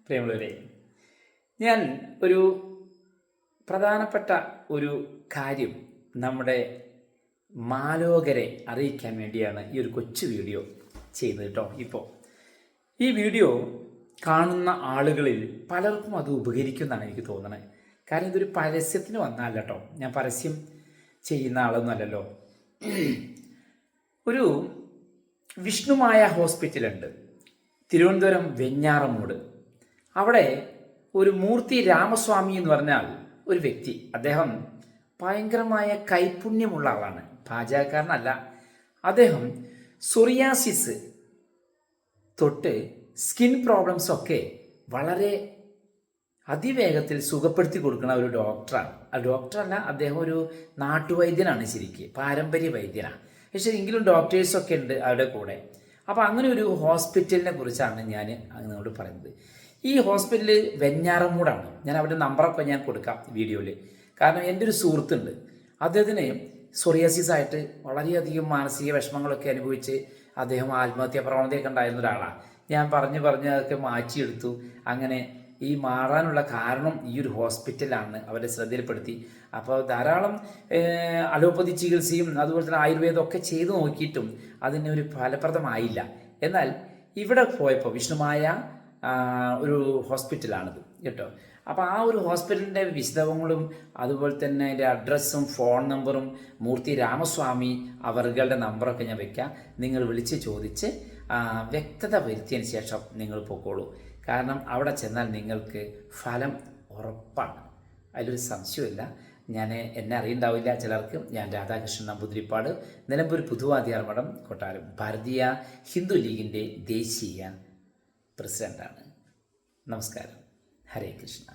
പ്രിയമുള്ളവരെ, ഞാൻ ഒരു പ്രധാനപ്പെട്ട ഒരു കാര്യം നമ്മുടെ മാലോകരെ അറിയിക്കാൻ വേണ്ടിയാണ് ഈ ഒരു കൊച്ചു വീഡിയോ ചെയ്തത് കേട്ടോ. ഇപ്പോൾ ഈ വീഡിയോ കാണുന്ന ആളുകളിൽ പലർക്കും അത് ഉപകരിക്കുമെന്നാണ് എനിക്ക് തോന്നുന്നത്. കാരണം ഇതൊരു പരസ്യത്തിന് വന്നല്ല കേട്ടോ, ഞാൻ പരസ്യം ചെയ്യുന്ന ആളൊന്നും അല്ലല്ലോ. ഒരു വിഷ്ണുമായ ഹോസ്പിറ്റലുണ്ട് തിരുവനന്തപുരം വെഞ്ഞാറമൂട്. അവിടെ ഒരു മൂർത്തി രാമസ്വാമി എന്ന് പറഞ്ഞാൽ ഒരു വ്യക്തി, അദ്ദേഹം ഭയങ്കരമായ കൈപുണ്യമുള്ള ആളാണ്, പാചകക്കാരനല്ല. അദ്ദേഹം സൊറിയാസിസ് തൊട്ട് സ്കിൻ പ്രോബ്ലംസ് ഒക്കെ വളരെ അതിവേഗത്തിൽ സുഖപ്പെടുത്തി കൊടുക്കുന്ന ഒരു ഡോക്ടറാണ്. ആ ഡോക്ടറല്ല, അദ്ദേഹം ഒരു നാട്ടുവൈദ്യനാണ്, ശരിക്ക് പാരമ്പര്യ വൈദ്യനാണ്. പക്ഷേ എങ്കിലും ഡോക്ടേഴ്സൊക്കെ ഉണ്ട് അവരുടെ കൂടെ. അപ്പോൾ അങ്ങനെ ഒരു ഹോസ്പിറ്റലിനെ കുറിച്ചാണ് ഞാൻ നിങ്ങളോട് പറയുന്നത്. ഈ ഹോസ്പിറ്റൽ വെഞ്ഞാറമൂടാണ്. ഞാൻ അവരുടെ നമ്പറൊക്കെ ഞാൻ കൊടുക്കാം വീഡിയോയിൽ. കാരണം എൻ്റെ ഒരു സുഹൃത്തുണ്ട്, അദ്ദേഹത്തിന് സൊറിയാസിസ് ആയിട്ട് വളരെയധികം മാനസിക വിഷമങ്ങളൊക്കെ അനുഭവിച്ച് അദ്ദേഹം ആത്മഹത്യാ പ്രവണതയൊക്കെ ഉണ്ടായിരുന്ന ഒരാളാണ്. ഞാൻ പറഞ്ഞ് അതൊക്കെ മാറ്റിയെടുത്തു. അങ്ങനെ ഈ മാറാനുള്ള കാരണം ഈ ഒരു ഹോസ്പിറ്റലാണ് അവരെ ശ്രദ്ധയിൽപ്പെടുത്തി. അപ്പോൾ ധാരാളം അലോപ്പതി ചികിത്സയും അതുപോലെ തന്നെ ആയുർവേദം ഒക്കെ ചെയ്തു നോക്കിയിട്ടും അതിന് ഒരു ഫലപ്രദമായില്ല. എന്നാൽ ഇവിടെ പോയപ്പോൾ വിഷ്ണുമായ ഒരു ഹോസ്പിറ്റലാണിത് കേട്ടോ. അപ്പോൾ ആ ഒരു ഹോസ്പിറ്റലിൻ്റെ വിശദങ്ങളും അതുപോലെ തന്നെ അതിൻ്റെ അഡ്രസ്സും ഫോൺ നമ്പറും മൂർത്തി രാമസ്വാമി അവരുടെ നമ്പറൊക്കെ ഞാൻ വെക്കാം. നിങ്ങൾ വിളിച്ച് ചോദിച്ച് വ്യക്തത വരുത്തിയതിന് ശേഷം നിങ്ങൾ പോയിക്കോളൂ. കാരണം അവിടെ ചെന്നാൽ നിങ്ങൾക്ക് ഫലം ഉറപ്പാണ്, അതിലൊരു സംശയമില്ല. എന്നെ അറിയുണ്ടാവില്ല ചിലർക്ക്. ഞാൻ രാധാകൃഷ്ണൻ നമ്പൂതിരിപ്പാട്, നിലമ്പൂർ പുതുവാദിയാർ മഠം, കൊട്ടാരം, ഭാരതീയ ഹിന്ദു ലീഗിൻ്റെ ദേശീയ പ്രസിഡൻ്റാണ്. നമസ്കാരം. ഹരേ കൃഷ്ണ.